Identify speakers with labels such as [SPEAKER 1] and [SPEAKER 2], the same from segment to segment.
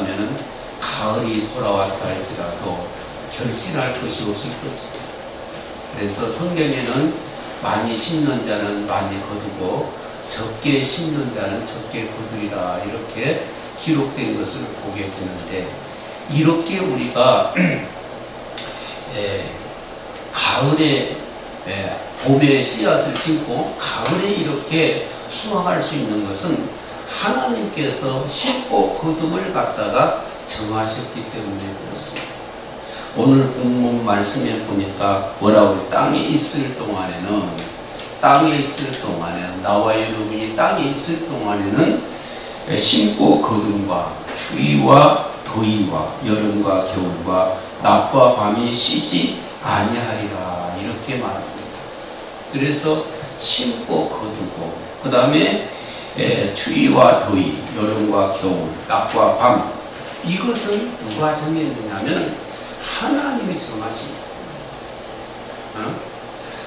[SPEAKER 1] 심었다면은 가을이 돌아왔다 할지라도 결실할 것이 없을 것입니다. 그래서 성경에는 많이 심는 자는 많이 거두고 적게 심는 자는 적게 거두리라 이렇게 기록된 것을 보게 되는데, 이렇게 우리가 가을에 봄에 씨앗을 심고 가을에 이렇게 수확할 수 있는 것은 하나님께서 심고 거둠을 갖다가 정하셨기 때문에 그렇습니다. 오늘 본문 말씀에 보니까 뭐라고 땅에 있을 동안에는, 나와 여러분이 땅에 있을 동안에는 심고 거둠과 추위와 더위와 여름과 겨울과 낮과 밤이 쉬지 아니하리라 이렇게 말합니다. 그래서 심고 거두고, 그 다음에 추위와 더위, 여름과 겨울, 낮과 밤, 이것은 누가 정했느냐면 하나님이 정하십니다.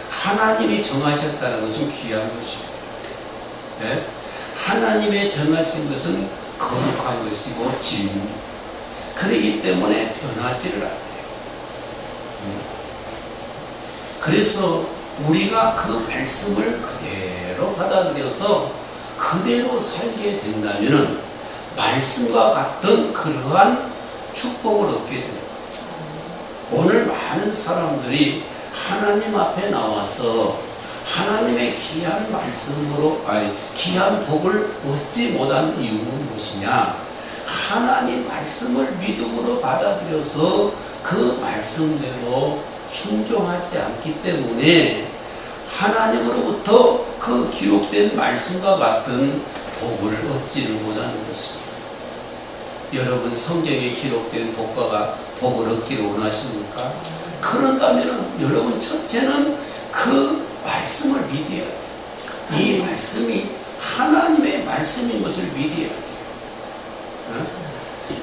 [SPEAKER 1] 하나님이 정하셨다는 것은 귀한 것입니다. 하나님의 정하신 것은 거룩한 것이고 진리입니다. 그렇기 때문에 변하지를 않아요. 그래서 우리가 그 말씀을 그대로 받아들여서 그대로 살게 된다면 말씀과 같은 그러한 축복을 얻게 됩니다. 오늘 많은 사람들이 하나님 앞에 나와서 하나님의 귀한 말씀으로, 귀한 복을 얻지 못한 이유는 무엇이냐? 하나님 말씀을 믿음으로 받아들여서 그 말씀대로 순종하지 않기 때문에 하나님으로부터 그 기록된 말씀과 같은 복을 얻지를 못하는 것입니다. 여러분, 성경에 기록된 복을 얻기를 원하십니까? 그런다면 여러분, 첫째는 그 말씀을 믿어야 돼요. 이 말씀이 하나님의 말씀인 것을 믿어야 돼요.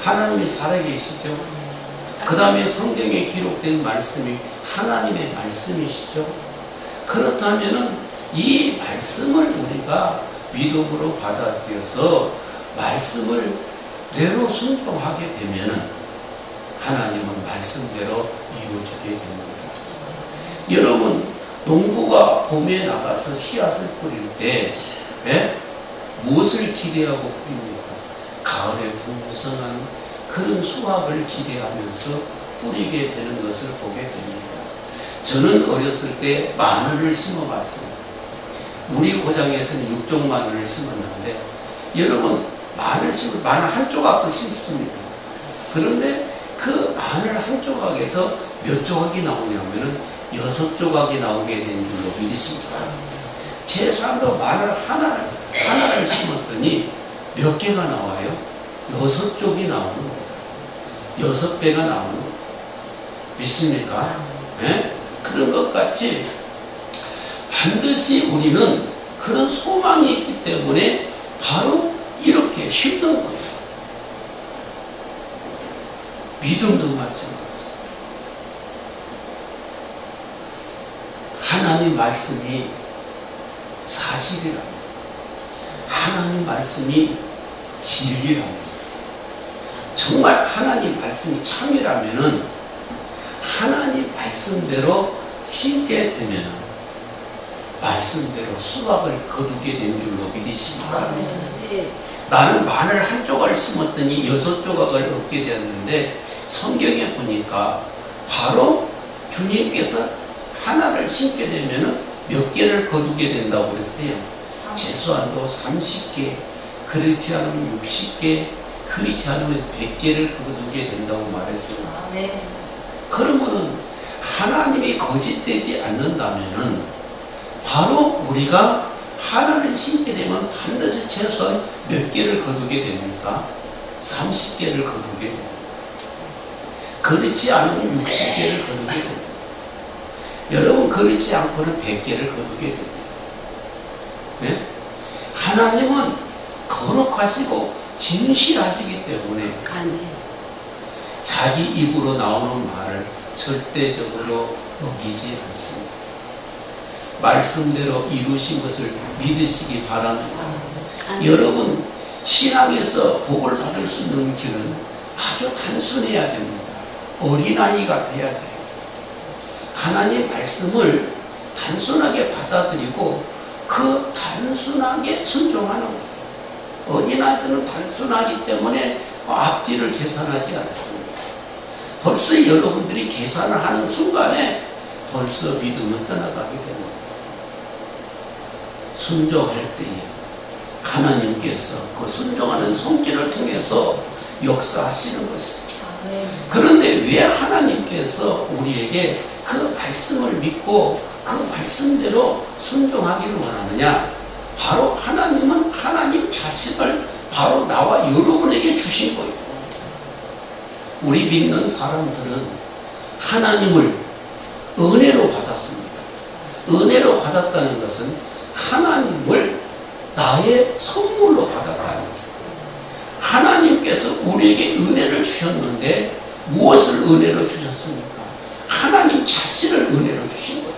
[SPEAKER 1] 하나님이 살아계시죠. 그 다음에 성경에 기록된 말씀이 하나님의 말씀이시죠. 그렇다면 이 말씀을 우리가 믿음으로 받아들여서 말씀을 대로 순종하게 되면 하나님은 말씀대로 이루어지게 됩니다. 여러분, 농부가 봄에 나가서 씨앗을 뿌릴 때 무엇을 기대하고 뿌립니까? 가을에 풍성한 그런 수확을 기대하면서 뿌리게 되는 것을 보게 됩니다. 저는 어렸을 때 마늘을 심어봤습니다. 우리 고장에서는 6종 마늘을 심었는데, 여러분, 마늘 한 조각서 심습니다. 그런데 그 마늘 한 조각에서 몇 조각이 나오냐면은 6조각이 나오게 된 줄로 믿으십니까? 최소한도 마늘 하나를 심었더니 몇 개가 나와요? 6쪽이 나오는 거예요. 6배가 나오는 거예요. 믿습니까? 네? 그런 것 같이 반드시 우리는 그런 소망이 있기 때문에 바로 이렇게 힘든 거예요. 믿음도 마찬가지. 하나님 말씀이 사실이랍니다. 하나님 말씀이 진리랍니다. 정말 하나님 말씀이 참이라면은 하나님 말씀대로 심게 되면 말씀대로 수확을 거두게 된 줄로 믿으시기 바랍니다. 나는 마늘 한 조각을 심었더니 6조각을 얻게 되었는데, 성경에 보니까 바로 주님께서 하나를 심게 되면 몇 개를 거두게 된다고 그랬어요. 최소한도 30개, 그렇지 않으면 60개, 그렇지 않으면 100개를 거두게 된다고 말했어요. 그러면은 하나님이 거짓되지 않는다면은 바로 우리가 하나를 심게 되면 반드시 최소한 몇 개를 거두게 됩니까? 30개를 거두게 됩니다. 그렇지 않으면 60개를 거두게 됩니다. 여러분, 그렇지 않고는 100개를 거두게 됩니다. 네? 하나님은 거룩하시고 진실하시기 때문에 자기 입으로 나오는 말을 절대적으로 어기지 않습니다. 말씀대로 이루신 것을 믿으시기 바랍니다. 여러분, 신앙에서 복을 받을 수 있는 길은 아주 단순해야 됩니다. 어린아이가 돼야 돼요. 하나님 말씀을 단순하게 받아들이고 그 단순하게 순종하는 거예요. 어린아이들은 단순하기 때문에 앞뒤를 계산하지 않습니다. 벌써 여러분들이 계산을 하는 순간에 벌써 믿음은 떠나가게 됩니다. 순종할 때에 하나님께서 그 순종하는 손길을 통해서 역사하시는 것입니다. 그런데 왜 하나님께서 우리에게 그 말씀을 믿고 그 말씀대로 순종하기를 원하느냐? 바로 하나님은 하나님 자신을 바로 나와 여러분에게 주신 거예요. 우리 믿는 사람들은 하나님을 은혜로 받았습니다. 은혜로 받았다는 것은 하나님을 나의 선물로 받았다는 거예요. 하나님께서 우리에게 은혜를 주셨는데 무엇을 은혜로 주셨습니까? 하나님 자신을 은혜로 주신 거예요.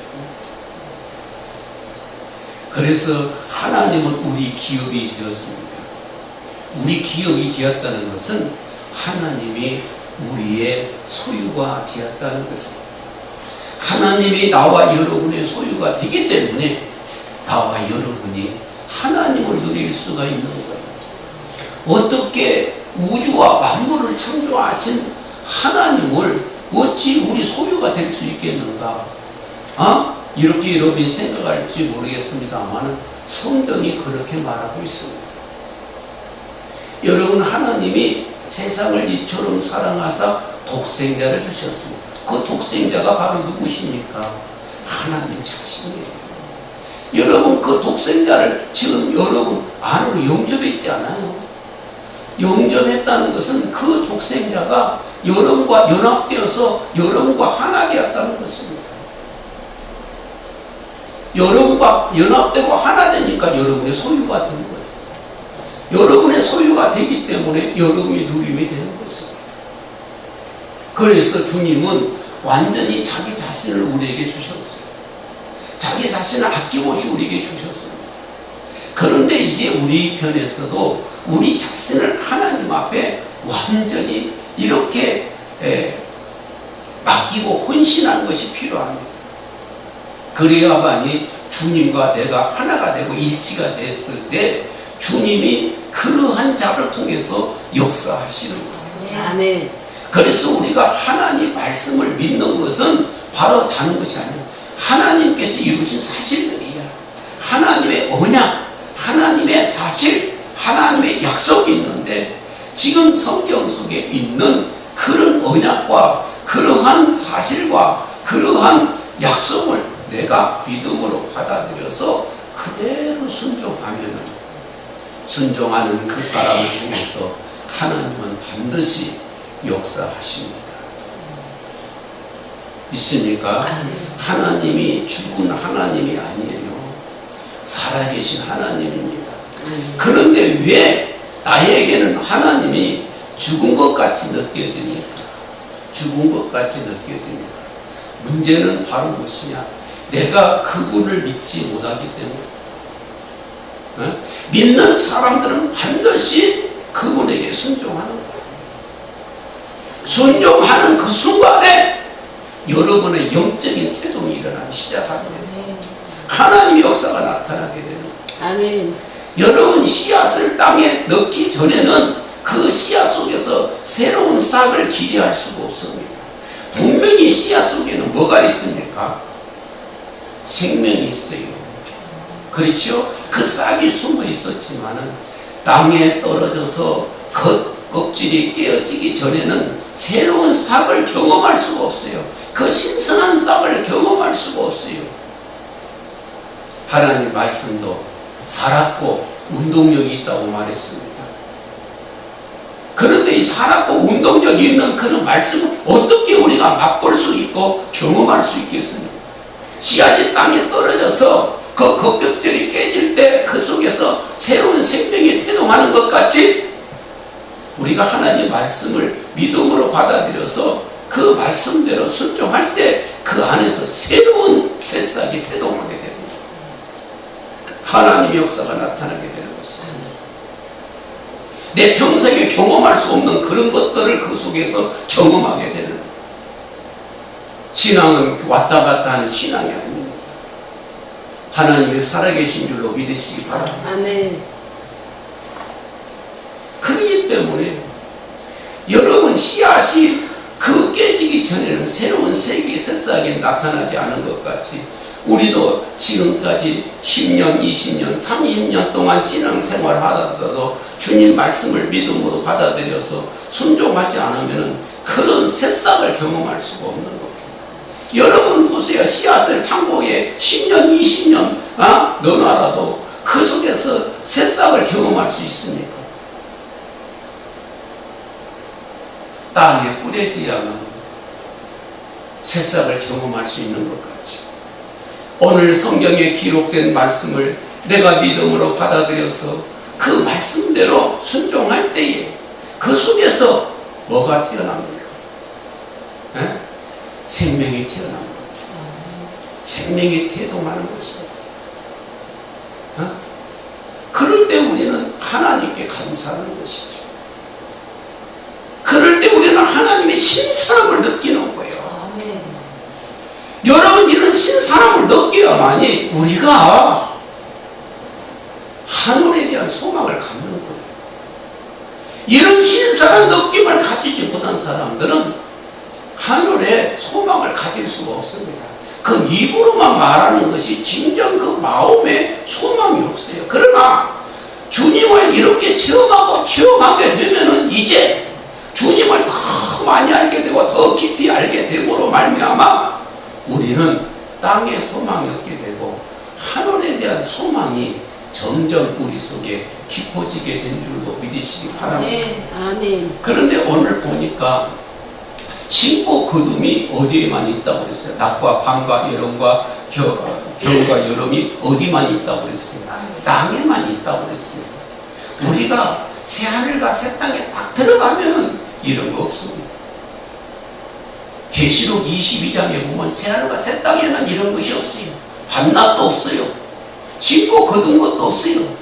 [SPEAKER 1] 그래서 하나님은 우리 기업이 되었습니다. 우리 기업이 되었다는 것은 하나님이 우리의 소유가 되었다는 것입니다. 하나님이 나와 여러분의 소유가 되기 때문에 나와 여러분이 하나님을 누릴 수가 있는 거예요. 어떻게 우주와 만물을 창조하신 하나님을 어찌 우리 소유가 될 수 있겠는가? 이렇게 여러분이 생각할지 모르겠습니다만 성경이 그렇게 말하고 있습니다. 여러분, 하나님이 세상을 이처럼 사랑하사 독생자를 주셨습니다. 그 독생자가 바로 누구십니까? 하나님 자신이에요. 여러분, 그 독생자를 지금 여러분 안으로 영접했지 않아요? 영접했다는 것은 그 독생자가 여러분과 연합되어서 여러분과 하나 되었다는 것입니다. 여러분과 연합되고 하나 되니까 여러분의 소유가 되는 거예요. 여러분의 소유가 되기 때문에 여러분의 누림이 되는 것입니다. 그래서 주님은 완전히 자기 자신을 우리에게 주셨어요. 자기 자신을 아낌없이 우리에게 주셨습니다. 그런데 이제 우리 편에서도 우리 자신을 하나님 앞에 완전히 이렇게 맡기고 헌신하는 것이 필요합니다. 그래야만이 주님과 내가 하나가 되고 일치가 됐을 때 주님이 그러한 자를 통해서 역사하시는 거예요.
[SPEAKER 2] 아멘.
[SPEAKER 1] 그래서 우리가 하나님 말씀을 믿는 것은 바로 다른 것이 아니에요. 하나님께서 이루신 사실들이야. 하나님의 언약, 하나님의 사실, 하나님의 약속이 있는데 지금 성경 속에 있는 그런 언약과 그러한 사실과 그러한 약속을 내가 믿음으로 받아들여서 그대로 순종하는 그 사람을 통해서 하나님은 반드시 역사하십니다. 믿습니까? 하나님이 죽은 하나님이 아니에요. 살아계신 하나님입니다. 그런데 왜 나에게는 하나님이 죽은 것 같이 느껴집니까? 죽은 것 같이 느껴집니다. 문제는 바로 무엇이냐? 내가 그분을 믿지 못하기 때문에. 믿는 사람들은 반드시 그분에게 순종하는 거예요. 순종하는 그 순간에 여러분의 영적인 태동이 일어나기 시작합니다. 하나님의 역사가 나타나게 되는 거예요.
[SPEAKER 2] 아멘.
[SPEAKER 1] 여러분, 씨앗을 땅에 넣기 전에는 그 씨앗 속에서 새로운 싹을 기대할 수가 없습니다. 분명히 씨앗 속에는 뭐가 있습니까? 생명이 있어요. 그렇죠? 그 싹이 숨어 있었지만은 땅에 떨어져서 껍질이 깨어지기 전에는 새로운 싹을 경험할 수가 없어요. 그 신선한 싹을 경험할 수가 없어요. 하나님 말씀도 살았고 운동력이 있다고 말했습니다. 그런데 이 살았고 운동력이 있는 그런 말씀을 어떻게 우리가 맛볼 수 있고 경험할 수 있겠습니까? 씨앗이 땅에 떨어져서 그 껍질이 깨질 때 그 속에서 새로운 생명이 태동하는 것 같이 우리가 하나님 말씀을 믿음으로 받아들여서 그 말씀대로 순종할 때 그 안에서 새로운 새싹이 태동하게 됩니다. 하나님의 역사가 나타나게 되는 것입니다. 내 평생에 경험할 수 없는 그런 것들을 그 속에서 경험하게 되는 거예요. 신앙은 왔다 갔다 하는 신앙이 아닙니다. 하나님이 살아계신 줄로 믿으시기 바랍니다.
[SPEAKER 2] 아멘.
[SPEAKER 1] 그렇기 때문에 여러분 씨앗이 그 깨지기 전에는 새로운 세계 새싹이 나타나지 않은 것 같이 우리도 지금까지 10년, 20년, 30년 동안 신앙생활 하다가도 주님 말씀을 믿음으로 받아들여서 순종하지 않으면 그런 새싹을 경험할 수가 없는 겁니다. 여러분 보세요. 씨앗을 창고에 10년, 20년 넣어놔도 그 속에서 새싹을 경험할 수 있습니까? 땅에 뿌려져야만 새싹을 경험할 수 있는 것 같이 오늘 성경에 기록된 말씀을 내가 믿음으로 받아들여서 그 말씀대로 순종할 때에 그 속에서 뭐가 튀어납니까? 에? 생명이 튀어납니다. 생명이 태동하는 것입니다. 그럴 때 우리는 하나님께 감사하는 것이죠. 그럴 때 우리는 하나님의 신선함을 느끼는 거예요.
[SPEAKER 2] 아멘.
[SPEAKER 1] 여러분 이런 신선함을 느껴야만이 우리가 하늘에 대한 소망을 갖는 거예요. 이런 신선한 느낌을 가지지 못한 사람들은 하늘에 소망을 가질 수가 없습니다. 그 입으로만 말하는 것이 진정 그 마음에 소망이 없어요. 그러나 주님을 이렇게 체험하게 되면은 이제 주님을 더 많이 알게 되고 더 깊이 알게 됨으로 말미암아 우리는 땅에 소망이 없게 되고 하늘에 대한 소망이 점점 우리 속에 깊어지게 된 줄로 믿으시기 바랍니다.
[SPEAKER 2] 아멘.
[SPEAKER 1] 그런데 오늘 보니까 심고 거둠이 어디에만 있다고 그랬어요? 낮과 밤과 여름과 겨울과 여름이 어디만 있다고 그랬어요? 땅에만 있다고 그랬어요. 우리가 새하늘과 새 땅에 딱 들어가면은 이런 거 없습니다. 계시록 22장에 보면 새하늘과 새 땅에는 이런 것이 없어요. 밤낮도 없어요. 심고 거둔 것도 없어요.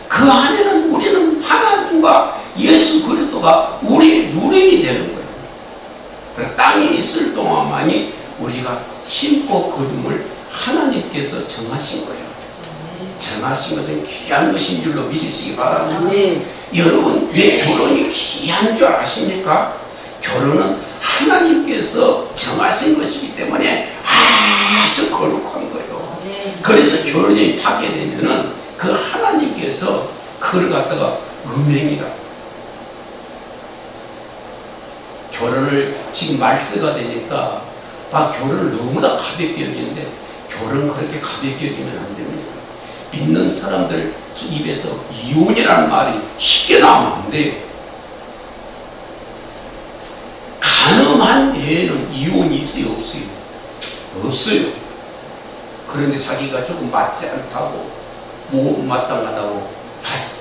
[SPEAKER 1] 그 안에는 우리는 하나님과 예수 그리스도가 우리의 누림이 되는 거예요. 땅에 있을 동안만이 우리가 심고 거둠을 하나님께서 정하신 거예요. 정하신 것은 귀한 것인 줄로 믿으시기 바랍니다.
[SPEAKER 2] 아멘.
[SPEAKER 1] 여러분 왜 결혼이 귀한 줄 아십니까? 결혼은 하나님께서 정하신 것이기 때문에 아주 거룩한 거예요. 그래서 결혼이 파괴되면은 그 하나님께서 그걸 갖다가 음행이라. 결혼을 지금 말세가 되니까 결혼을 너무나 가볍게 여기는데 결혼 그렇게 가볍게 여기면 안 됩니다. 믿는 사람들 입에서 이혼이라는 말이 쉽게 나오면 안 돼요. 가늠한 애에는 이혼이 있어요, 없어요? 없어요. 그런데 자기가 조금 맞지 않다고 못 마땅하다고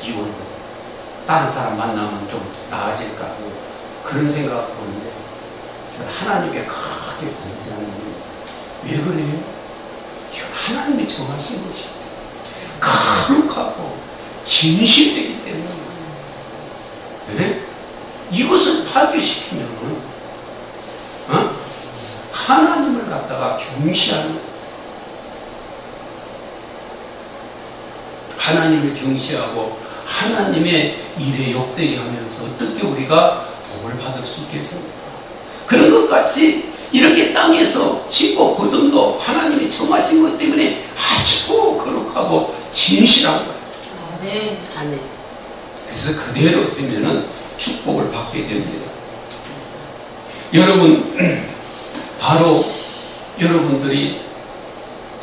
[SPEAKER 1] 이혼을 다른 사람 만나면 좀 나아질까 하고 그런 생각을 보는데 하나님께 크게 범죄하는 거예요. 왜 그래요? 하나님이 정하신 것이 거룩하고 진실되기 때문에 네? 이것을 파괴시키면 하나님을 갖다가 경시하는 하나님을 경시하고 하나님의 일에 역대기 하면서 어떻게 우리가 복을 받을 수 있겠습니까? 그런 것 같이 이렇게 땅에서 심고 거둠도 하나님이 정하신 것 때문에 아주 거룩하고 진실한 거예요.
[SPEAKER 2] 아멘. 아멘.
[SPEAKER 1] 그래서 그대로 되면은 축복을 받게 됩니다. 여러분 바로 여러분들이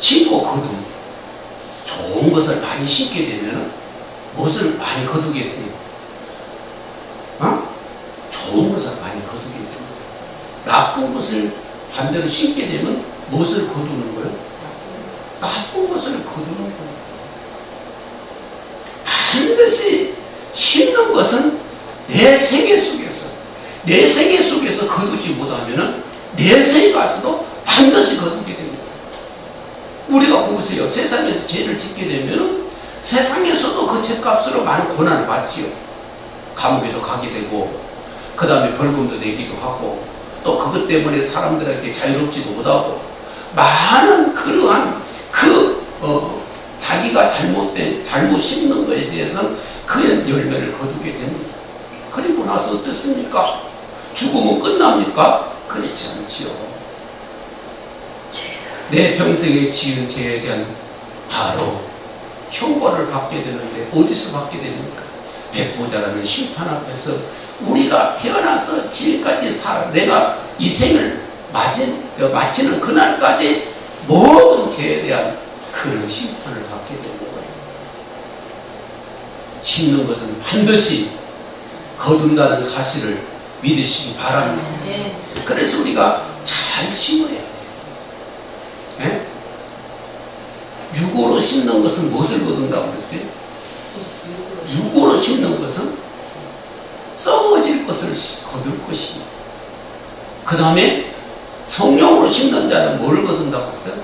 [SPEAKER 1] 심고 거둠 좋은 것을 많이 심게 되면은 무엇을 많이 거두겠어요? 좋은 것을 많이 거두게 됩니다. 나쁜 것을 반대로 심게 되면 무엇을 거두는 거예요? 나쁜 것을 거두는 거예요. 반드시 심는 것은 내 생애 속에서 거두지 못하면은 내생에 가서도 반드시 거두게 됩니다. 우리가 보세요. 세상에서 죄를 짓게 되면은 세상에서도 그 죄값으로 많은 고난을 받지요. 감옥에도 가게 되고 그 다음에 벌금도 내기도 하고, 또 그것 때문에 사람들에게 자유롭지도 못하고, 많은 그러한 자기가 잘못 심는 것에 대해서는 그 열매를 거두게 됩니다. 그리고 나서 어떻습니까? 죽으면 끝납니까? 그렇지 않지요. 내 평생에 지은 죄에 대한 바로 형벌을 받게 되는데, 어디서 받게 됩니까? 백보자라는 심판 앞에서 우리가 태어나서 지금까지 내가 이 생을 마치는 그날까지 모든 죄에 대한 그런 심판을 받게 되는 거예요. 심는 것은 반드시 거둔다는 사실을 믿으시기 바랍니다. 그래서 우리가 잘 심어야 돼요. 네? 육으로 심는 것은 무엇을 거둔다고 그랬어요? 육으로 심는 것은 썩어질 것을 거둘 것이요. 그 다음에 성령으로 심는 자는 뭐를 거둔다고 했어요?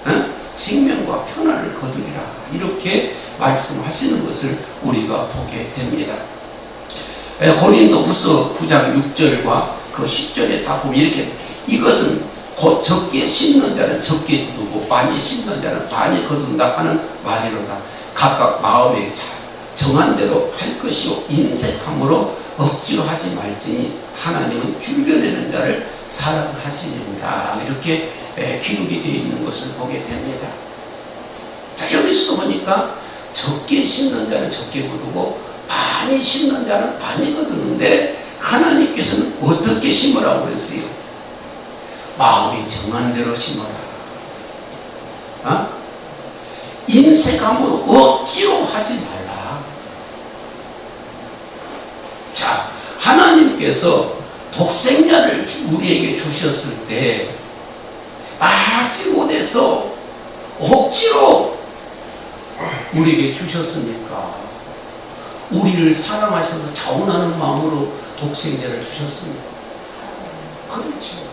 [SPEAKER 1] 네? 생명과 평안을 거두리라. 이렇게 말씀하시는 것을 우리가 보게 됩니다. 고린도후서 9장 6절과 그 10절에 딱 보면 이렇게, 이것은 곧 적게 심는 자는 적게 거두고 많이 심는 자는 많이 거둔다 하는 말이로다. 각각 마음에 정한 대로 할 것이요 인색함으로 억지로 하지 말지니 하나님은 줄겨내는 자를 사랑하시느니라. 이렇게 기록이 되어 있는 것을 보게 됩니다. 자, 여기서도 보니까 적게 심는 자는 적게 거두고 많이 심는 자는 많이 거두는데, 하나님께서는 어떻게 심으라고 그랬어요? 마음이 정한 대로 심어라. 인색함으로 억지로 하지 말라. 자, 하나님께서 독생자를 우리에게 주셨을 때 마치 못해서 억지로 우리에게 주셨습니까? 우리를 사랑하셔서 자원하는 마음으로 독생자를 주셨습니다. 그렇죠.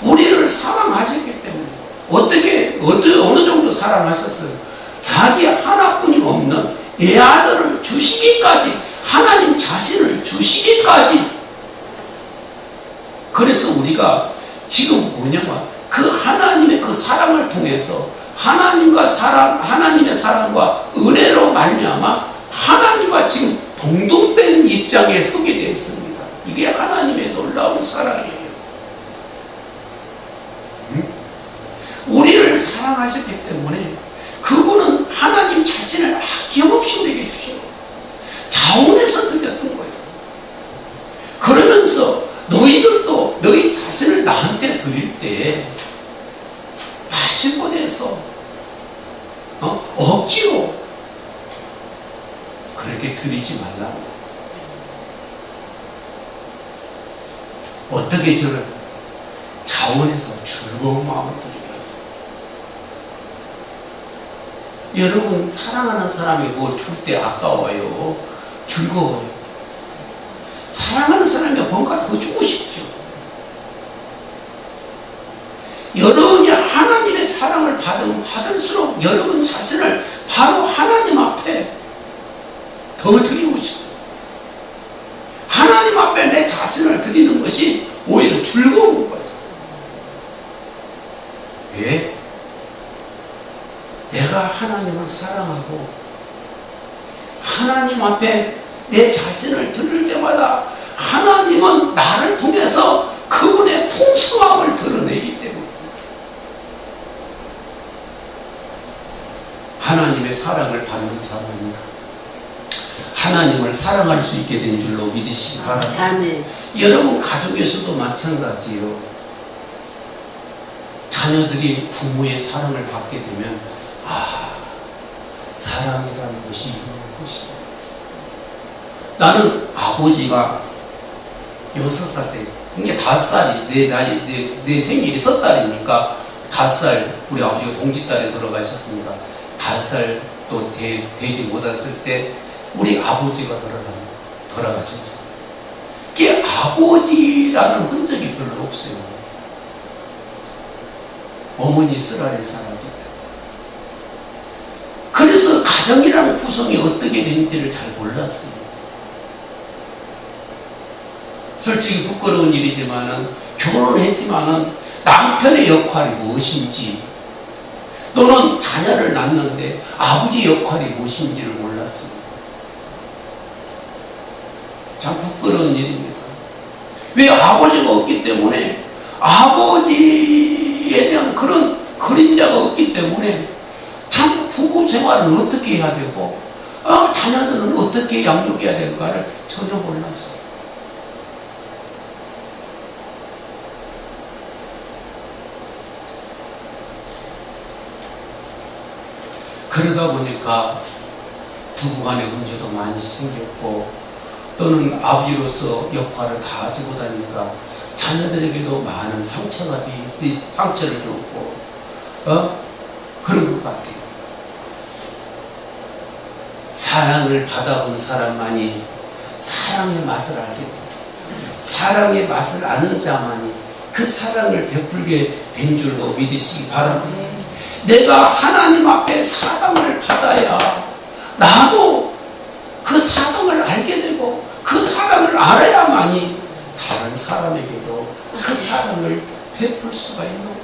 [SPEAKER 1] 우리를 사랑하셨기 때문에. 어느 정도 사랑하셨어요? 자기 하나뿐이 없는 애아들을 주시기까지, 하나님 자신을 주시기까지. 그래서 우리가 지금 뭐냐면 그 하나님의 그 사랑을 통해서 하나님의 사랑과 은혜로 말미암아 하나님과 지금 동등된 입장에 서게 되어 있습니다. 이게 하나님의 놀라운 사랑이에요. 우리를 사랑하셨기 때문에 그분은 하나님 자신을 아낌없이 우리에게 주신 거예요. 자원해서 드렸던 거예요. 그러면서 너희들도 너희 자신을 나한테 드릴 때 마침못해서 억지로 그렇게 드리지 말라고. 어떻게 저런 자원해서 즐거운 마음을 드리면, 여러분 사랑하는 사람이 뭘 줄 때 아까워요? 즐거워요. 사랑하는 사람이 뭔가 더 주고 싶죠. 여러분이 하나님의 사랑을 받으면 받을수록 여러분 자신을 바로 하나님 앞에 더 드리고 싶어요. 하나님 앞에 내 자신을 드리는 것이 오히려 즐거운 거예요. 왜? 내가 하나님을 사랑하고 하나님 앞에 내 자신을 드릴 때마다 하나님은 나를 통해서 그분의 풍성함을 드러내기 때문에 하나님의 사랑을 받는 자입니다. 하나님을 사랑할 수 있게 된 줄로 믿으시기 바랍니다.
[SPEAKER 2] 아멘.
[SPEAKER 1] 여러분 가족에서도 마찬가지예요. 자녀들이 부모의 사랑을 받게 되면 사랑이라는 것이 이런 것이다. 나는 아버지가 6살 때, 그러니까 5살이 내 생일이 섣달이니까 5살 우리 아버지가 동짓달에 돌아가셨으니까 5살 또 되지 못했을 때 우리 아버지가 돌아가셨어요. 그게 아버지라는 흔적이 별로 없어요. 어머니 쓰라린 사람이기 때문에. 그래서 가정이라는 구성이 어떻게 되는지를 잘 몰랐어요. 솔직히 부끄러운 일이지만은 결혼을 했지만은 남편의 역할이 무엇인지 또는 자녀를 낳는데 아버지 역할이 무엇인지를 몰랐습니다. 참 부끄러운 일입니다. 왜? 아버지가 없기 때문에, 아버지에 대한 그런 그림자가 없기 때문에 참 부부 생활은 어떻게 해야 되고 자녀들은 어떻게 양육해야 될까를 전혀 몰랐어요. 그러다 보니까 부부간의 문제도 많이 생겼고 또는 아버지로서 역할을 다 하지고 다니까 자녀들에게도 많은 상처를 줬고 그런 것 같아요. 사랑을 받아본 사람만이 사랑의 맛을 알게 됩니다. 사랑의 맛을 아는 자만이 그 사랑을 베풀게 된 줄로 믿으시기 바랍니다. 내가 하나님 앞에 사랑을 받아야 나도 그 사랑을 알게 되고 그 사랑을 알아야만이 다른 사람에게도 그 사랑을 베풀 수가 있는 거예요.